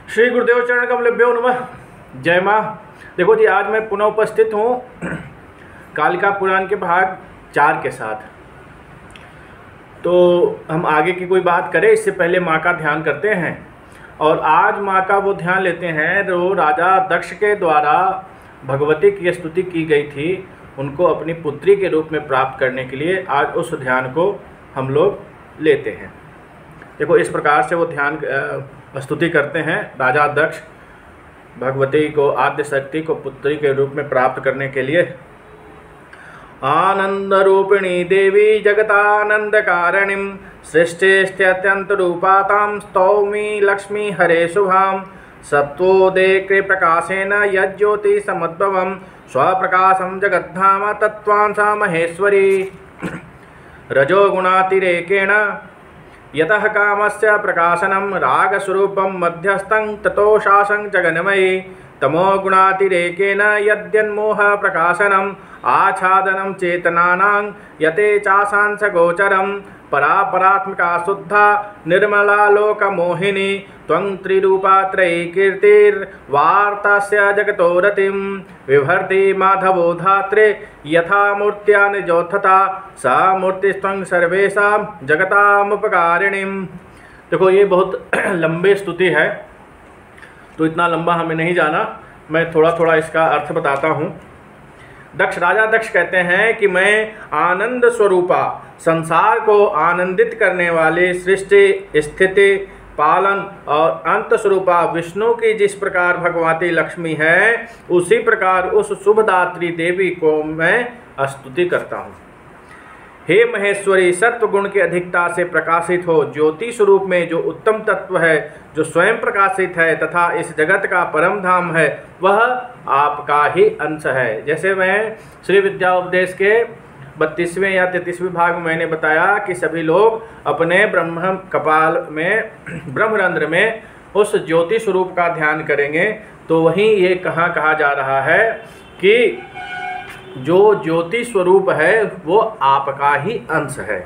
श्री गुरुदेव चरण कमलेभ्यो नमः। जय माँ। देखो जी, आज मैं पुनः उपस्थित हूँ कालिका पुराण के भाग 4 के साथ। तो हम आगे की कोई बात करें इससे पहले माँ का ध्यान करते हैं। और आज माँ का वो ध्यान लेते हैं जो राजा दक्ष के द्वारा भगवती की स्तुति की गई थी, उनको अपनी पुत्री के रूप में प्राप्त करने के लिए आज उस ध्यान को हम लोग लेते हैं। देखो, इस प्रकार से वो ध्यान स्तुति करते हैं। राजा दक्ष भगवती को, आद्य शक्ति को पुत्री के रूप में प्राप्त करने के लिए, आनंद रूपिणी देवी जगतानंद कारणीं सृष्टिस्त्यत्यंत रूपातां स्तौमि लक्ष्मी हरे शुभां सत्वोदेके प्रकाशेन यज्ज्योति समुद्भवं स्वप्रकाशं जगद्धाम तत्त्वांसा महेश्वरी रजोगुणातिरेकेण यतः कामस्य प्रकाशनं रागस्वरूपं मध्यस्थं ततो शासं जगन्मयी तमोगुणातिरेकेन यद्यन्मोह प्रकाशनम् आच्छादनं चेतनानां यते चाशांस गोचरं परापरात्मिका शुद्धा निर्मला लोकमोहिनी त्वं त्रिरूपा त्रयी कीर्तिर्वार्तास्य जगतो रतिं विभर्ति माधवो धात्रे यथा मूर्त्या निजोत्थता सा मूर्तिस्त्वं सर्वेषां जगतामुपकारिणीं। देखो, ये बहुत लंबी स्तुति है, तो इतना लंबा हमें नहीं जाना। मैं थोड़ा थोड़ा इसका अर्थ बताता हूँ। राजा दक्ष कहते हैं कि मैं आनंद स्वरूपा, संसार को आनंदित करने वाले, सृष्टि स्थिति पालन और अंत स्वरूपा विष्णु की जिस प्रकार भगवती लक्ष्मी है, उसी प्रकार उस शुभदात्री देवी को मैं स्तुति करता हूँ। हे महेश्वरी, सत्व गुण की अधिकता से प्रकाशित हो, ज्योति स्वरूप में जो उत्तम तत्व है, जो स्वयं प्रकाशित है तथा इस जगत का परम धाम है, वह आपका ही अंश है। जैसे मैं श्री विद्या उपदेश के 32वें या 33वें भाग में मैंने बताया कि सभी लोग अपने ब्रह्म कपाल में, ब्रह्मरंध्र में उस ज्योति स्वरूप का ध्यान करेंगे, तो वहीं ये कहा जा रहा है कि जो ज्योति स्वरूप है वो आपका ही अंश है।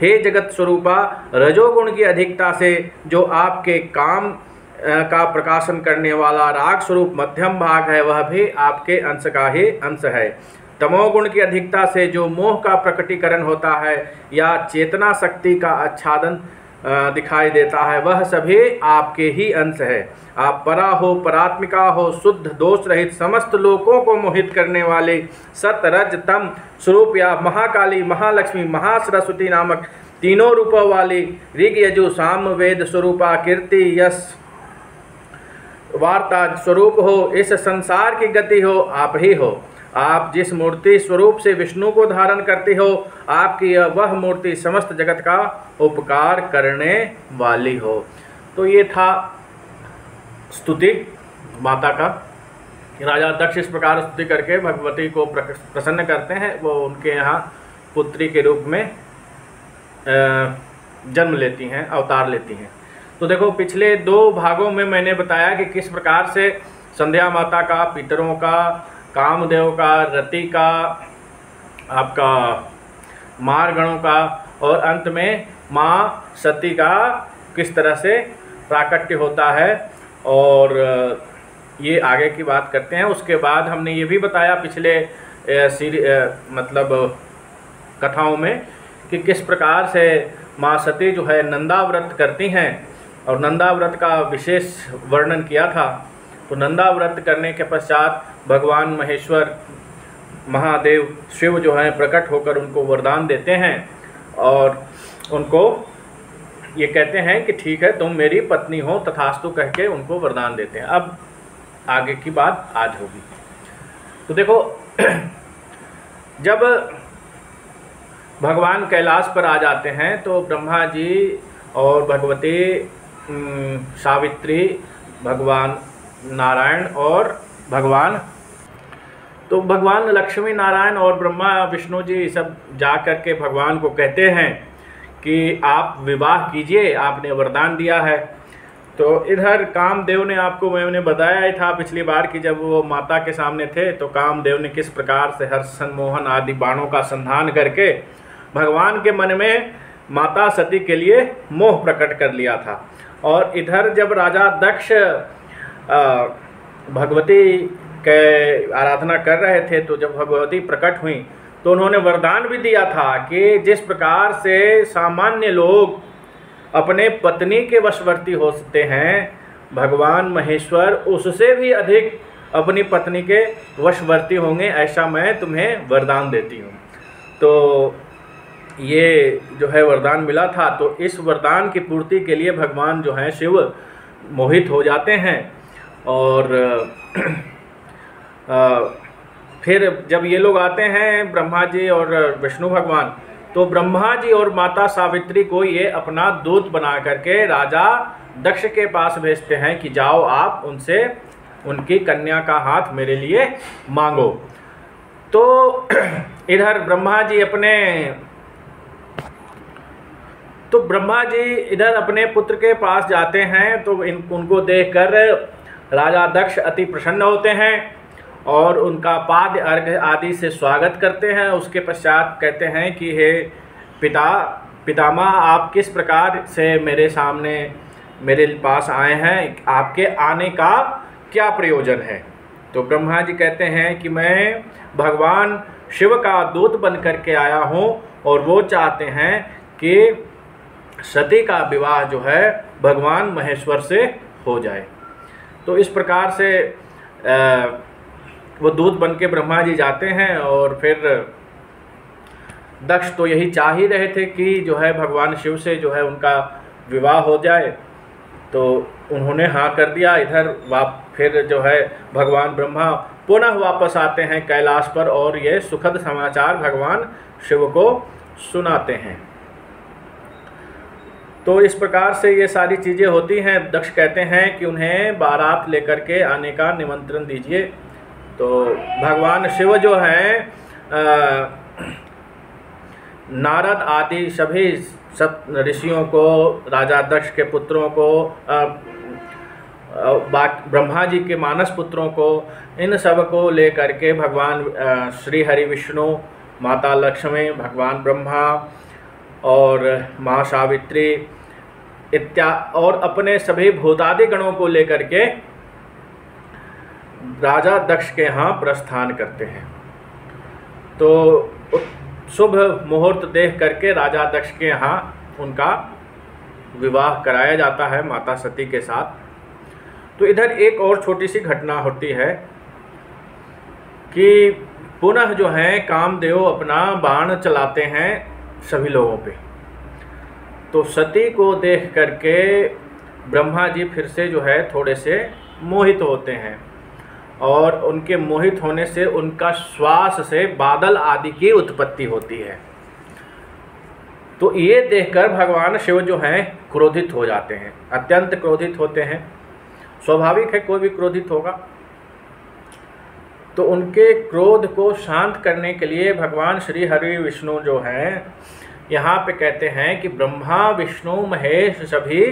हे जगत स्वरूपा, रजोगुण की अधिकता से जो आपके काम का प्रकाशन करने वाला राग स्वरूप मध्यम भाग है, वह भी आपके अंश का ही अंश है। तमोगुण की अधिकता से जो मोह का प्रकटीकरण होता है या चेतना शक्ति का आच्छादन दिखाई देता है, वह सभी आपके ही अंश है। आप परा हो, परात्मिका हो, शुद्ध दोष रहित समस्त लोकों को मोहित करने वाले सत रज तम स्वरूप या महाकाली, महालक्ष्मी, महासरस्वती नामक तीनों रूपों वाली ऋग यजु साम वेद स्वरूपा कीर्ति यश वार्ता स्वरूप हो। इस संसार की गति हो, आप ही हो। आप जिस मूर्ति स्वरूप से विष्णु को धारण करते हो, आपकी वह मूर्ति समस्त जगत का उपकार करने वाली हो। तो ये था स्तुति माता का। राजा दक्ष इस प्रकार स्तुति करके भगवती को प्रसन्न करते हैं। वो उनके यहाँ पुत्री के रूप में जन्म लेती हैं, अवतार लेती हैं। तो देखो, पिछले 2 भागों में मैंने बताया कि किस प्रकार से संध्या माता का, पितरों का, कामदेव का, रति का, आपका मारगणों का और अंत में माँ सती का किस तरह से प्राकट्य होता है, और ये आगे की बात करते हैं। उसके बाद हमने ये भी बताया पिछले मतलब कथाओं में कि किस प्रकार से माँ सती जो है नंदा व्रत करती हैं, और नंदा व्रत का विशेष वर्णन किया था। तो नंदा व्रत करने के पश्चात भगवान महेश्वर, महादेव शिव जो हैं प्रकट होकर उनको वरदान देते हैं और उनको ये कहते हैं कि ठीक है, तुम मेरी पत्नी हो, तथास्तु कह के उनको वरदान देते हैं। अब आगे की बात आज होगी। तो देखो, जब भगवान कैलाश पर आ जाते हैं तो ब्रह्मा जी और भगवती सावित्री, भगवान नारायण और भगवान लक्ष्मी नारायण और ब्रह्मा विष्णु जी सब जा कर के भगवान को कहते हैं कि आप विवाह कीजिए, आपने वरदान दिया है। तो इधर कामदेव ने, आपको मैंने बताया ही था पिछली बार कि जब वो माता के सामने थे तो कामदेव ने किस प्रकार से हर्ष, सम्मोहन आदि बाणों का संधान करके भगवान के मन में माता सती के लिए मोह प्रकट कर लिया था। और इधर जब राजा दक्ष भगवती के आराधना कर रहे थे, तो जब भगवती प्रकट हुई तो उन्होंने वरदान भी दिया था कि जिस प्रकार से सामान्य लोग अपने पत्नी के वशवर्ती हो सकते हैं, भगवान महेश्वर उससे भी अधिक अपनी पत्नी के वशवर्ती होंगे, ऐसा मैं तुम्हें वरदान देती हूँ। तो ये जो है वरदान मिला था। तो इस वरदान की पूर्ति के लिए भगवान जो हैं शिव मोहित हो जाते हैं। और फिर जब ये लोग आते हैं ब्रह्मा जी और विष्णु भगवान, तो ब्रह्मा जी और माता सावित्री को ये अपना दूत बना करके राजा दक्ष के पास भेजते हैं कि जाओ आप उनसे उनकी कन्या का हाथ मेरे लिए मांगो। तो इधर ब्रह्मा जी इधर अपने पुत्र के पास जाते हैं। तो उनको देखकर राजा दक्ष अति प्रसन्न होते हैं और उनका पाद अर्घ आदि से स्वागत करते हैं। उसके पश्चात कहते हैं कि हे पितामह, आप किस प्रकार से मेरे पास आए हैं, आपके आने का क्या प्रयोजन है। तो ब्रह्मा जी कहते हैं कि मैं भगवान शिव का दूत बन करके आया हूँ और वो चाहते हैं कि सती का विवाह जो है भगवान महेश्वर से हो जाए। तो इस प्रकार से वो दूत बन के ब्रह्मा जी जाते हैं। और फिर दक्ष तो यही चाह ही रहे थे कि जो है भगवान शिव से जो है उनका विवाह हो जाए, तो उन्होंने हाँ कर दिया। इधर फिर जो है भगवान ब्रह्मा पुनः वापस आते हैं कैलाश पर और ये सुखद समाचार भगवान शिव को सुनाते हैं। तो इस प्रकार से ये सारी चीज़ें होती हैं। दक्ष कहते हैं कि उन्हें बारात लेकर के आने का निमंत्रण दीजिए। तो भगवान शिव जो हैं नारद आदि सभी सब ऋषियों को, राजा दक्ष के पुत्रों को, ब्रह्मा जी के मानस पुत्रों को, इन सब को लेकर के भगवान श्री हरि विष्णु, माता लक्ष्मी, भगवान ब्रह्मा और माँ सावित्री और अपने सभी भूतादि गणों को लेकर के राजा दक्ष के यहाँ प्रस्थान करते हैं। तो शुभ मुहूर्त देख करके राजा दक्ष के यहाँ उनका विवाह कराया जाता है माता सती के साथ। तो इधर एक और छोटी सी घटना होती है कि पुनः जो है कामदेव अपना बाण चलाते हैं सभी लोगों पे। तो सती को देख करके ब्रह्मा जी फिर से जो है थोड़े से मोहित होते हैं और उनके मोहित होने से उनका श्वास से बादल आदि की उत्पत्ति होती है। तो ये देखकर भगवान शिव जो हैं क्रोधित हो जाते हैं, अत्यंत क्रोधित होते हैं। स्वाभाविक है, कोई भी क्रोधित होगा। तो उनके क्रोध को शांत करने के लिए भगवान श्री हरि विष्णु जो हैं यहाँ पे कहते हैं कि ब्रह्मा विष्णु महेश सभी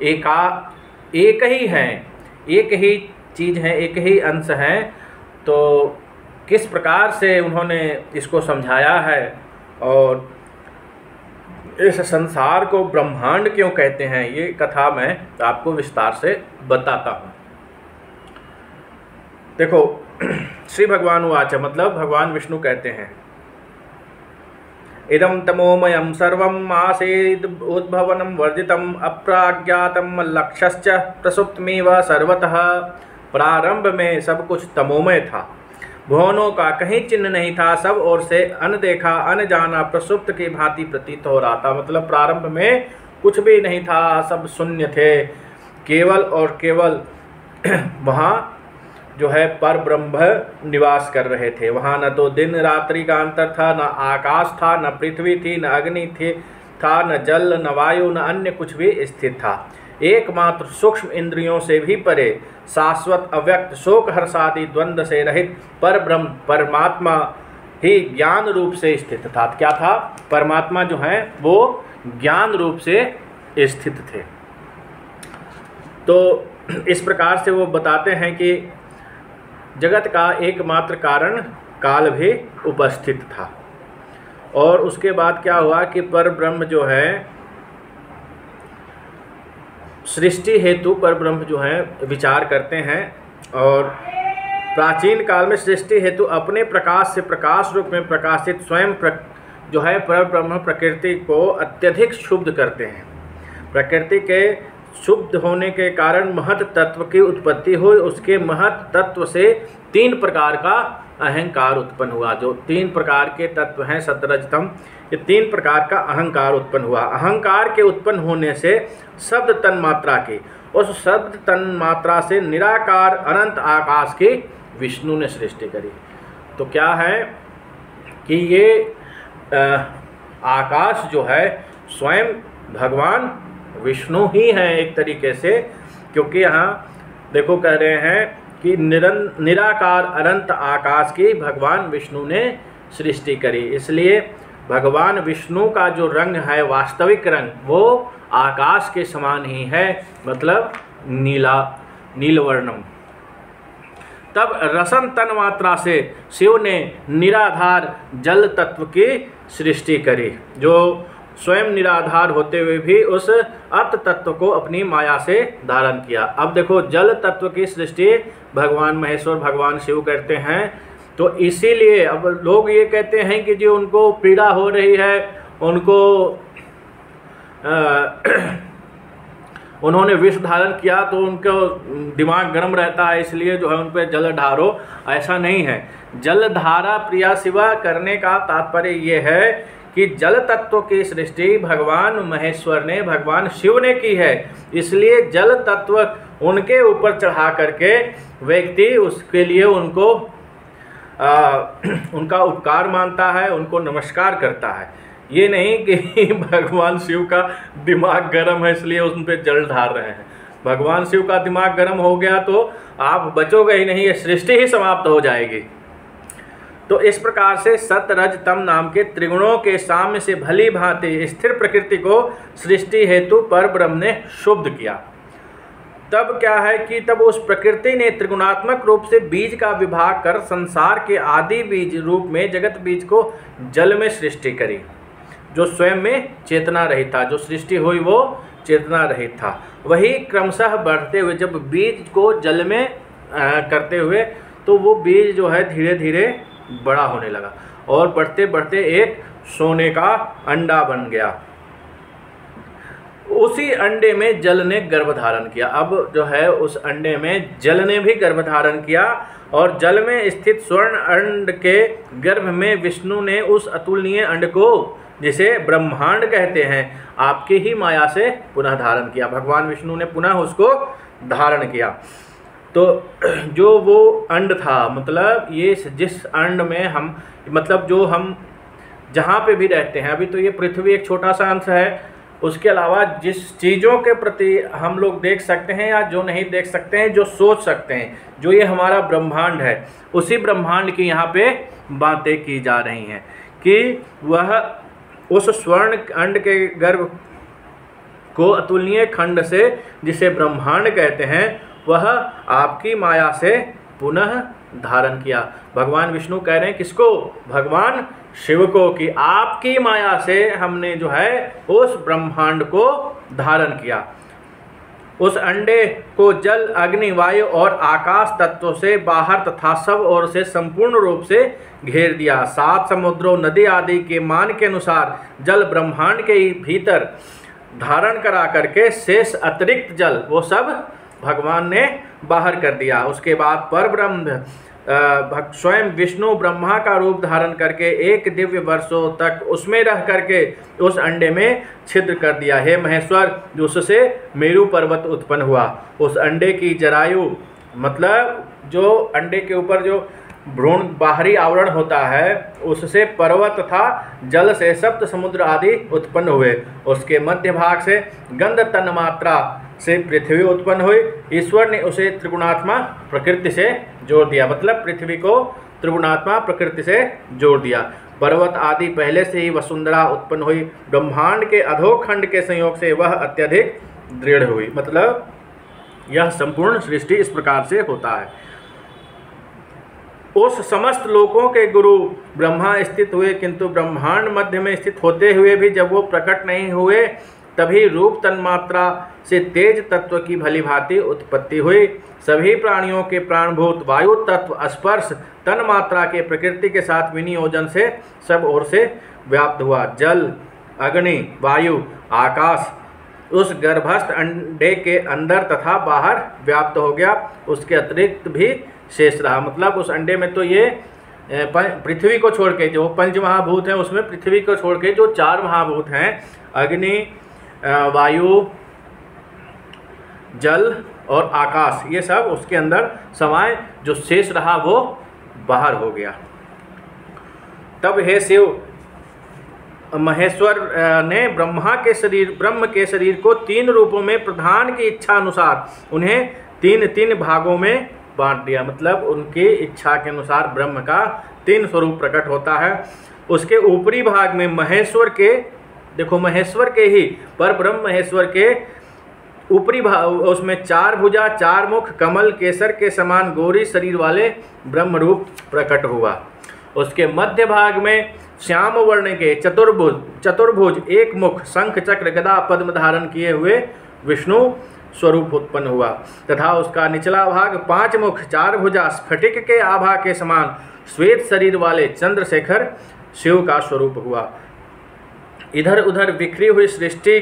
एक ही हैं, एक ही चीज़ है, एक ही अंश हैं। तो किस प्रकार से उन्होंने इसको समझाया है और इस संसार को ब्रह्मांड क्यों कहते हैं, ये कथा मैं आपको विस्तार से बताता हूँ। देखो, श्री भगवान उवाच, मतलब भगवान विष्णु कहते हैं, इदं तमोमयं सर्वम् आसीद् उद्भवनं वर्जितम् अप्राज्ञातं लक्ष्यश्च प्रसुप्तमेव सर्वतः। प्रारंभ में सब कुछ तमोमय था, भुवनों का कहीं चिन्ह नहीं था, सब ओर से अनदेखा अनजाना प्रसुप्त की भांति प्रतीत हो रहा था। मतलब प्रारंभ में कुछ भी नहीं था, सब शून्य थे, केवल और केवल वहाँ जो है पर ब्रह्म निवास कर रहे थे। वहाँ न तो दिन रात्रि का अंतर था, न आकाश था, न पृथ्वी थी, न अग्नि था, न जल, न वायु, न अन्य कुछ भी स्थित था। एकमात्र सूक्ष्म इंद्रियों से भी परे शाश्वत अव्यक्त शोक हर्षादि द्वंद्व से रहित पर ब्रह्म परमात्मा ही ज्ञान रूप से स्थित था। क्या था? परमात्मा जो है वो ज्ञान रूप से स्थित थे। तो इस प्रकार से वो बताते हैं कि जगत का एकमात्र कारण काल भी उपस्थित था। और उसके बाद क्या हुआ कि पर ब्रह्म जो है सृष्टि हेतु परब्रह्म जो है विचार करते हैं। और प्राचीन काल में सृष्टि हेतु अपने प्रकाश से प्रकाश रूप में प्रकाशित स्वयं जो है परब्रह्म प्रकृति को अत्यधिक शुद्ध करते हैं। प्रकृति के शुद्ध होने के कारण महत तत्व की उत्पत्ति हुई। उसके महत तत्व से 3 प्रकार का अहंकार उत्पन्न हुआ। जो 3 प्रकार के तत्व हैं सतरजतम, ये 3 प्रकार का अहंकार उत्पन्न हुआ। अहंकार के उत्पन्न होने से शब्द तन्मात्रा की, उस शब्द तन्मात्रा से निराकार अनंत आकाश की विष्णु ने सृष्टि करी। तो क्या है कि ये आकाश जो है स्वयं भगवान विष्णु ही हैं एक तरीके से, क्योंकि यहाँ देखो कह रहे हैं कि निराकार अनंत आकाश की भगवान विष्णु ने सृष्टि करी। इसलिए भगवान विष्णु का जो रंग है वास्तविक रंग वो आकाश के समान ही है, मतलब नीलवर्णम। तब रसन तन मात्रा से शिव ने निराधार जल तत्व की सृष्टि करी, जो स्वयं निराधार होते हुए भी उस अर्थ तत्व को अपनी माया से धारण किया। अब देखो जल तत्व की सृष्टि भगवान महेश्वर भगवान शिव करते हैं। तो इसीलिए अब लोग ये कहते हैं कि जो उनको पीड़ा हो रही है, उनको उन्होंने विष धारण किया तो उनका दिमाग गर्म रहता है, इसलिए जो है उन पर जल ढारो। ऐसा नहीं है। जल धारा प्रिया शिवा करने का तात्पर्य ये है कि जल तत्व की सृष्टि भगवान महेश्वर ने, भगवान शिव ने की है। इसलिए जल तत्व उनके ऊपर चढ़ा करके व्यक्ति उसके लिए उनको उनका उपकार मानता है, उनको नमस्कार करता है। ये नहीं कि भगवान शिव का दिमाग गर्म है इसलिए उन पर जल ढार रहे हैं। भगवान शिव का दिमाग गर्म हो गया तो आप बचोगे ही नहीं, ये सृष्टि ही समाप्त हो जाएगी। तो इस प्रकार से सत रज तम नाम के त्रिगुणों के साम्य से भली भांति स्थिर प्रकृति को सृष्टि हेतु परब्रह्म ने शुद्ध किया। तब क्या है कि तब उस प्रकृति ने त्रिगुणात्मक रूप से बीज का विभाग कर संसार के आदि बीज रूप में जगत बीज को जल में सृष्टि करी, जो स्वयं में चेतना रहित था। जो सृष्टि हुई वो चेतना रहित था। वही क्रमशः बढ़ते हुए जब बीज को जल में करते हुए तो वो बीज जो है धीरे धीरे बड़ा होने लगा और बढ़ते बढ़ते एक सोने का अंडा बन गया। उसी अंडे में जल ने गर्भ धारण किया। अब जो है उस अंडे में जल ने भी गर्भ धारण किया और जल में स्थित स्वर्ण अंड के गर्भ में विष्णु ने उस अतुलनीय अंड को, जिसे ब्रह्मांड कहते हैं, आपकी ही माया से पुनः धारण किया। भगवान विष्णु ने पुनः उसको धारण किया। तो जो वो अंड था, मतलब ये जिस अंड में हम, मतलब जो हम जहाँ पे भी रहते हैं, अभी तो ये पृथ्वी एक छोटा सा अंश है, उसके अलावा जिस चीज़ों के प्रति हम लोग देख सकते हैं या जो नहीं देख सकते हैं, जो सोच सकते हैं, जो ये हमारा ब्रह्मांड है, उसी ब्रह्मांड की यहाँ पे बातें की जा रही हैं कि वह उस स्वर्ण अंड के गर्भ को अतुलनीय खंड से, जिसे ब्रह्मांड कहते हैं, वह आपकी माया से पुनः धारण किया। भगवान विष्णु कह रहे हैं किसको? भगवान शिव को, कि आपकी माया से हमने जो है उस ब्रह्मांड को धारण किया। उस अंडे को जल, अग्नि, वायु और आकाश तत्वों से बाहर तथा सब ओर से संपूर्ण रूप से घेर दिया। 7 समुद्रों, नदी आदि के मान के अनुसार जल ब्रह्मांड के भीतर धारण करा करके शेष अतिरिक्त जल वो सब भगवान ने बाहर कर दिया। उसके बाद परब्रह्म स्वयं विष्णु ब्रह्मा का रूप धारण करके 1 दिव्य वर्षों तक उसमें रह करके उस अंडे में छिद्र कर दिया। हे महेश्वर, उससे मेरु पर्वत उत्पन्न हुआ। उस अंडे की जरायु, मतलब जो अंडे के ऊपर जो भ्रूण बाहरी आवरण होता है, उससे पर्वत तथा जल से सप्त समुद्र आदि उत्पन्न हुए। उसके मध्य भाग से गंध तन्मात्रा से पृथ्वी उत्पन्न हुई। ईश्वर ने उसे त्रिगुणात्मा प्रकृति से जोड़ दिया, मतलब पृथ्वी को त्रिगुणात्मा प्रकृति से जोड़ दिया। पर्वत आदि पहले से ही वसुंधरा उत्पन्न हुई। ब्रह्मांड के अधोखंड के संयोग से वह अत्यधिक दृढ़ हुई। मतलब यह संपूर्ण सृष्टि इस प्रकार से होता है। उस समस्त लोकों के गुरु ब्रह्मा स्थित हुए, किंतु ब्रह्मांड मध्य में स्थित होते हुए भी जब वो प्रकट नहीं हुए तभी रूप तन्मात्रा से तेज तत्व की भली भांति उत्पत्ति हुई। सभी प्राणियों के प्राणभूत वायु तत्व स्पर्श तन्मात्रा के प्रकृति के साथ विनियोजन से सब ओर से व्याप्त हुआ। जल, अग्नि, वायु, आकाश उस गर्भस्थ अंडे के अंदर तथा बाहर व्याप्त हो गया। उसके अतिरिक्त भी शेष रहा। मतलब उस अंडे में तो ये पृथ्वी को छोड़ के जो पंच महाभूत हैं उसमें पृथ्वी को छोड़ के जो 4 महाभूत हैं अग्नि, वायु, जल और आकाश, ये सब उसके अंदर समाये। जो शेष रहा वो बाहर हो गया। तब हे शिव, महेश्वर ने ब्रह्म के शरीर को 3 रूपों में प्रधान की इच्छा अनुसार उन्हें 3 भागों में बांट दिया। मतलब उनकी इच्छा के अनुसार ब्रह्म का 3 स्वरूप प्रकट होता है। उसके ऊपरी भाग में महेश्वर के, देखो महेश्वर के ही पर ब्रह्म महेश्वर के ऊपरी भाग, उसमें 4 भुजा 4 मुख कमल केसर के समान गौरी शरीर वाले ब्रह्म रूप प्रकट हुआ। उसके मध्य भाग में श्याम वर्ण के चतुर्भुज 1 मुख शंख चक्र गदा पद्म धारण किए हुए विष्णु स्वरूप उत्पन्न हुआ तथा उसका निचला भाग 5 मुख 4 भुजा स्फटिक के आभा के समान श्वेत शरीर वाले चंद्रशेखर शिव का स्वरूप हुआ। इधर उधर बिखरी हुई सृष्टि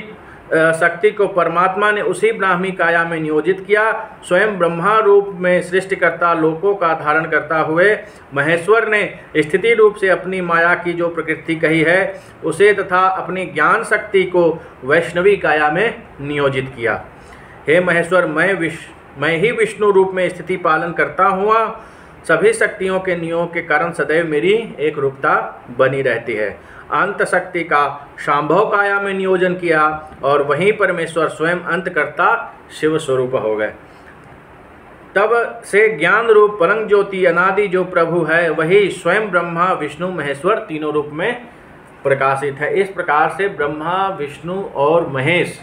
शक्ति को परमात्मा ने उसी ब्राह्मी काया में नियोजित किया। स्वयं ब्रह्मा रूप में सृष्टिकर्ता लोकों का धारण करता हुए महेश्वर ने स्थिति रूप से अपनी माया की जो प्रकृति कही है उसे तथा अपनी ज्ञान शक्ति को वैष्णवी काया में नियोजित किया। हे महेश्वर, मैं ही विष्णु रूप में स्थिति पालन करता हुआ सभी शक्तियों के नियोग के कारण सदैव मेरी एक रूपता बनी रहती है। अंत शक्ति का शांभव काया में नियोजन किया और वहीं परमेश्वर स्वयं अंतकर्ता शिव स्वरूप हो गए। तब से ज्ञान रूप परम ज्योति अनादि जो प्रभु है वही स्वयं ब्रह्मा विष्णु महेश्वर तीनों रूप में प्रकाशित है। इस प्रकार से ब्रह्मा विष्णु और महेश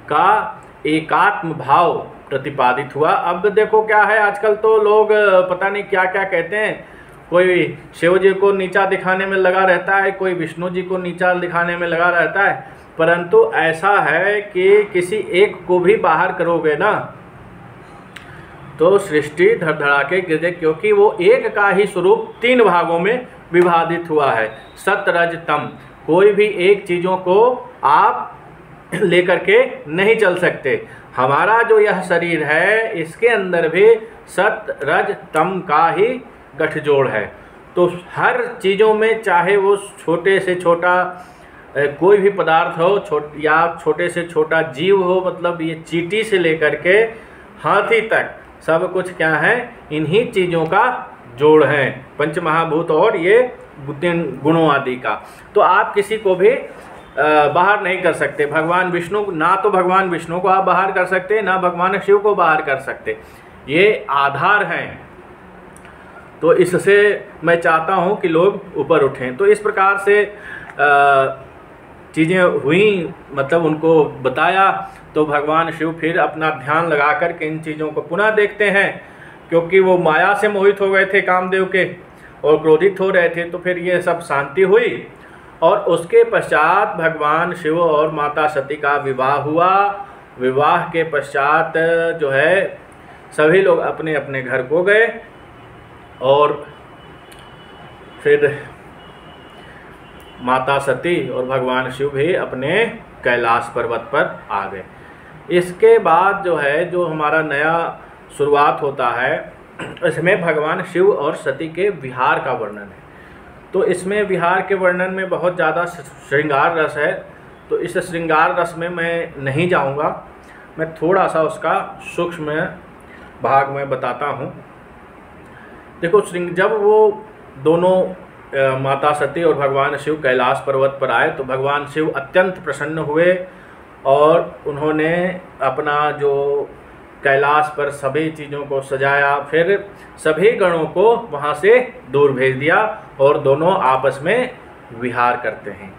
का एकात्म भाव प्रतिपादित हुआ। अब देखो क्या है, आजकल तो लोग पता नहीं क्या क्या कहते हैं। कोई शिव जी को नीचा दिखाने में लगा रहता है, कोई विष्णु जी को नीचा दिखाने में लगा रहता है। परंतु ऐसा है कि किसी एक को भी बाहर करोगे ना तो सृष्टि धड़धड़ा के गिर जाए, क्योंकि वो एक का ही स्वरूप 3 भागों में विभाजित हुआ है, सत रज तम। कोई भी एक चीज़ों को आप लेकर के नहीं चल सकते। हमारा जो यह शरीर है इसके अंदर भी सत रज तम का ही गठजोड़ है। तो हर चीज़ों में, चाहे वो छोटे से छोटा कोई भी पदार्थ हो, या छोटे से छोटा जीव हो, मतलब ये चींटी से लेकर के हाथी तक सब कुछ क्या है, इन्हीं चीज़ों का जोड़ है, पंचमहाभूत और ये 3 गुणों आदि का। तो आप किसी को भी बाहर नहीं कर सकते। भगवान विष्णु, ना तो भगवान विष्णु को आप बाहर कर सकते, ना भगवान शिव को बाहर कर सकते। ये आधार हैं। तो इससे मैं चाहता हूँ कि लोग ऊपर उठें। तो इस प्रकार से चीज़ें हुई, मतलब उनको बताया। तो भगवान शिव फिर अपना ध्यान लगा कर के इन चीज़ों को पुनः देखते हैं, क्योंकि वो माया से मोहित हो गए थे कामदेव के और क्रोधित हो रहे थे। तो फिर ये सब शांति हुई और उसके पश्चात भगवान शिव और माता सती का विवाह हुआ। विवाह के पश्चात जो है सभी लोग अपने अपने घर को गए और फिर माता सती और भगवान शिव भी अपने कैलाश पर्वत पर आ गए। इसके बाद जो है, जो हमारा नया शुरुआत होता है, इसमें भगवान शिव और सती के विहार का वर्णन है। तो इसमें विहार के वर्णन में बहुत ज़्यादा श्रृंगार रस है। तो इस श्रृंगार रस में मैं नहीं जाऊंगा, मैं थोड़ा सा उसका सूक्ष्म भाग में बताता हूँ। देखो, जब वो दोनों माता सती और भगवान शिव कैलाश पर्वत पर आए तो भगवान शिव अत्यंत प्रसन्न हुए और उन्होंने अपना जो कैलाश पर सभी चीज़ों को सजाया, फिर सभी गणों को वहाँ से दूर भेज दिया और दोनों आपस में विहार करते हैं।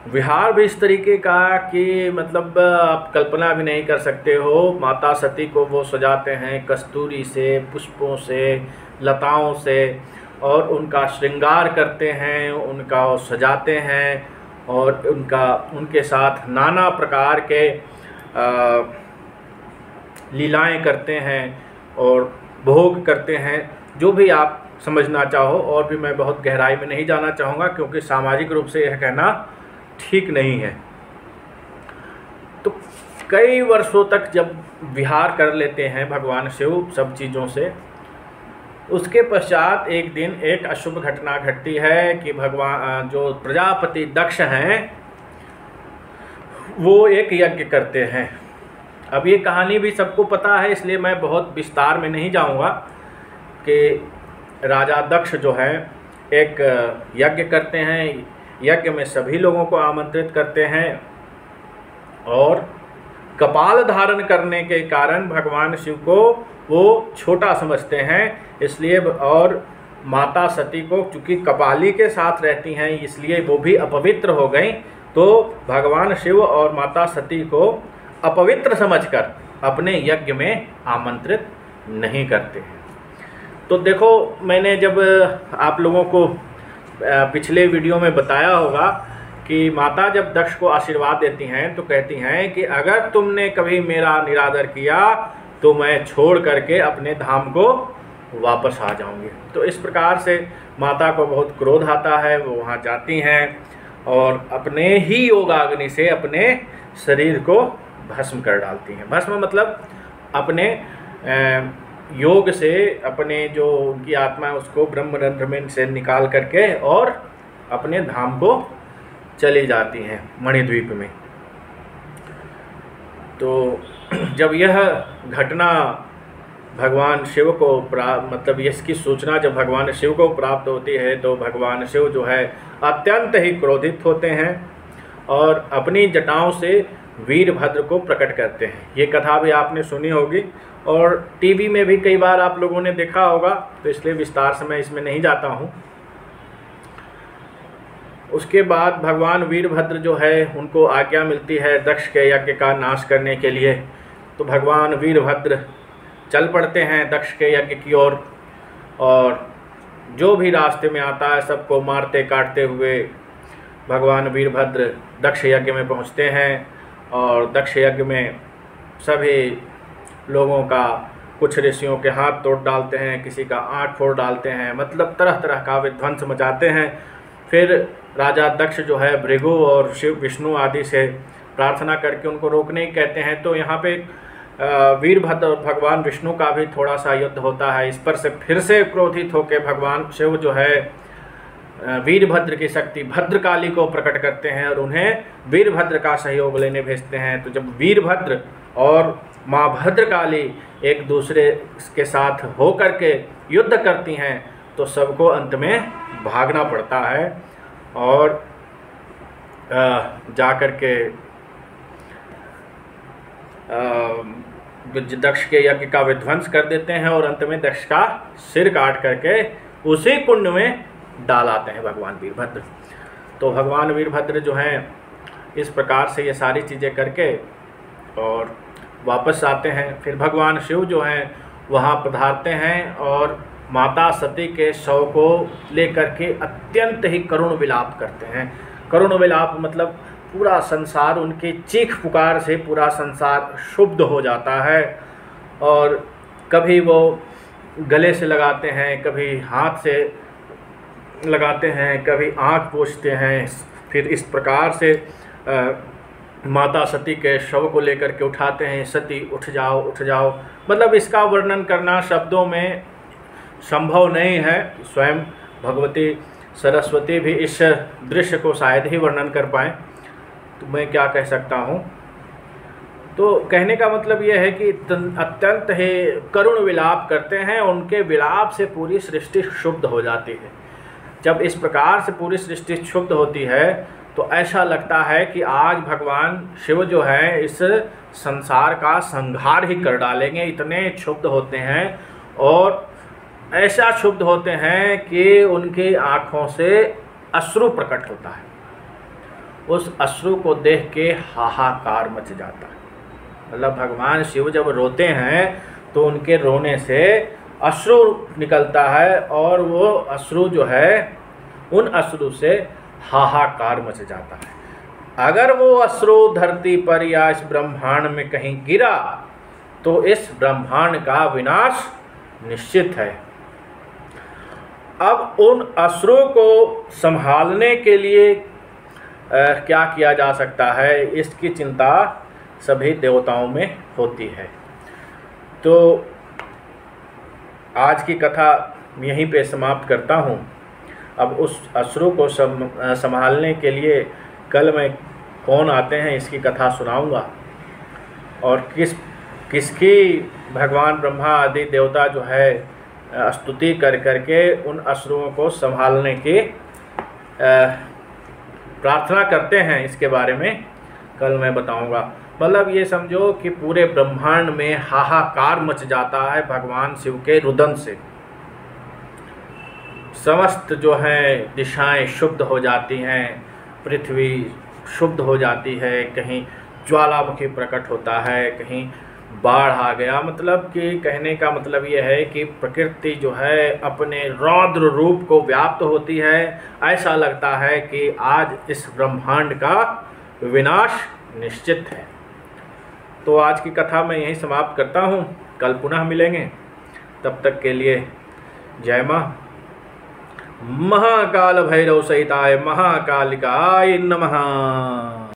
विहार भी इस तरीके का कि मतलब आप कल्पना भी नहीं कर सकते हो। माता सती को वो सजाते हैं कस्तूरी से, पुष्पों से, लताओं से, और उनका श्रृंगार करते हैं, उनका सजाते हैं और उनके साथ नाना प्रकार के लीलाएं करते हैं और भोग करते हैं, जो भी आप समझना चाहो। और भी मैं बहुत गहराई में नहीं जाना चाहूँगा क्योंकि सामाजिक रूप से यह कहना ठीक नहीं है। तो कई वर्षों तक जब विहार कर लेते हैं भगवान शिव सब चीज़ों से, उसके पश्चात एक दिन एक अशुभ घटना घटती है कि भगवान जो प्रजापति दक्ष हैं वो एक यज्ञ करते हैं। अब ये कहानी भी सबको पता है, इसलिए मैं बहुत विस्तार में नहीं जाऊंगा कि राजा दक्ष जो है एक यज्ञ करते हैं। यज्ञ में सभी लोगों को आमंत्रित करते हैं और कपाल धारण करने के कारण भगवान शिव को वो छोटा समझते हैं, इसलिए। और माता सती को चूँकि कपाली के साथ रहती हैं इसलिए वो भी अपवित्र हो गई, तो भगवान शिव और माता सती को अपवित्र समझकर अपने यज्ञ में आमंत्रित नहीं करते हैं। तो देखो, मैंने जब आप लोगों को पिछले वीडियो में बताया होगा कि माता जब दक्ष को आशीर्वाद देती हैं तो कहती हैं कि अगर तुमने कभी मेरा निरादर किया तो मैं छोड़ करके अपने धाम को वापस आ जाऊंगी। तो इस प्रकार से माता को बहुत क्रोध आता है, वो वहाँ जाती हैं और अपने ही योगाग्नि से अपने शरीर को भस्म कर डालती हैं। भस्म मतलब अपने योग से अपने जो उनकी आत्मा है उसको ब्रह्मरंध्र में से निकाल करके और अपने धाम को चली जाती हैं मणिद्वीप में। तो जब यह घटना भगवान शिव को मतलब इसकी सूचना जब भगवान शिव को प्राप्त होती है तो भगवान शिव जो है अत्यंत ही क्रोधित होते हैं और अपनी जटाओं से वीरभद्र को प्रकट करते हैं। ये कथा भी आपने सुनी होगी और टीवी में भी कई बार आप लोगों ने देखा होगा, तो इसलिए विस्तार से मैं इसमें नहीं जाता हूँ। उसके बाद भगवान वीरभद्र जो है उनको आज्ञा मिलती है दक्ष के यज्ञ का नाश करने के लिए। तो भगवान वीरभद्र चल पड़ते हैं दक्ष के यज्ञ की ओर और जो भी रास्ते में आता है सबको मारते काटते हुए भगवान वीरभद्र दक्ष यज्ञ में पहुंचते हैं। और दक्ष यज्ञ में सभी लोगों का, कुछ ऋषियों के हाथ तोड़ डालते हैं, किसी का आँख फोड़ डालते हैं, मतलब तरह तरह का विध्वंस मचाते हैं। फिर राजा दक्ष जो है भृगु और शिव विष्णु आदि से प्रार्थना करके उनको रोकने ही कहते हैं। तो यहाँ पे वीरभद्र और भगवान विष्णु का भी थोड़ा सा युद्ध होता है। इस पर से फिर से क्रोधित होकर भगवान शिव जो है वीरभद्र की शक्ति भद्रकाली को प्रकट करते हैं और उन्हें वीरभद्र का सहयोग लेने भेजते हैं। तो जब वीरभद्र और माँ भद्रकाली एक दूसरे के साथ हो करके युद्ध करती हैं तो सबको अंत में भागना पड़ता है और जा कर के दक्ष के यज्ञ का विध्वंस कर देते हैं और अंत में दक्ष का सिर काट करके उसी कुंड में डाल आते हैं भगवान वीरभद्र। तो भगवान वीरभद्र जो हैं इस प्रकार से ये सारी चीज़ें करके और वापस आते हैं। फिर भगवान शिव जो हैं वहाँ पधारते हैं और माता सती के शव को लेकर के अत्यंत ही करुण विलाप करते हैं। करुण विलाप मतलब पूरा संसार उनकी चीख पुकार से पूरा संसार क्षुब्ध हो जाता है और कभी वो गले से लगाते हैं, कभी हाथ से लगाते हैं, कभी आँख पोंछते हैं। फिर इस प्रकार से माता सती के शव को लेकर के उठाते हैं, सती उठ जाओ उठ जाओ। मतलब इसका वर्णन करना शब्दों में संभव नहीं है। स्वयं भगवती सरस्वती भी इस दृश्य को शायद ही वर्णन कर पाएँ, तो मैं क्या कह सकता हूँ। तो कहने का मतलब यह है कि अत्यंत ही करुण विलाप करते हैं, उनके विलाप से पूरी सृष्टि क्षुब्ध हो जाती है। जब इस प्रकार से पूरी सृष्टि क्षुब्ध होती है तो ऐसा लगता है कि आज भगवान शिव जो है इस संसार का संहार ही कर डालेंगे। इतने क्षुब्ध होते हैं और ऐसा क्षुब्ध होते हैं कि उनकी आँखों से अश्रु प्रकट होता है। उस अश्रु को देख के हाहाकार मच जाता है। मतलब भगवान शिव जब रोते हैं तो उनके रोने से अश्रु निकलता है और वो अश्रु जो है उन अश्रु से हाहाकार मच जाता है। अगर वो अश्रु धरती पर या इस ब्रह्मांड में कहीं गिरा तो इस ब्रह्मांड का विनाश निश्चित है। अब उन अश्रु को संभालने के लिए क्या किया जा सकता है, इसकी चिंता सभी देवताओं में होती है। तो आज की कथा यहीं पे समाप्त करता हूँ। अब उस अश्रु को संभालने के लिए कल मैं कौन आते हैं इसकी कथा सुनाऊंगा, और किसकी भगवान ब्रह्मा आदि देवता जो है स्तुति कर करके उन अश्रुओं को संभालने की प्रार्थना करते हैं, इसके बारे में कल मैं बताऊंगा। मतलब ये समझो कि पूरे ब्रह्मांड में हाहाकार मच जाता है भगवान शिव के रुदन से। समस्त जो हैं दिशाएं शुद्ध हो जाती हैं, पृथ्वी शुद्ध हो जाती है, कहीं ज्वालामुखी प्रकट होता है, कहीं बाढ़ आ गया। मतलब कि कहने का मतलब ये है कि प्रकृति जो है अपने रौद्र रूप को व्याप्त होती है। ऐसा लगता है कि आज इस ब्रह्मांड का विनाश निश्चित है। तो आज की कथा मैं यहीं समाप्त करता हूँ, कल पुनः मिलेंगे। तब तक के लिए जय माँ। महाकाल भैरव सहिताय महाकालिकाय नमः।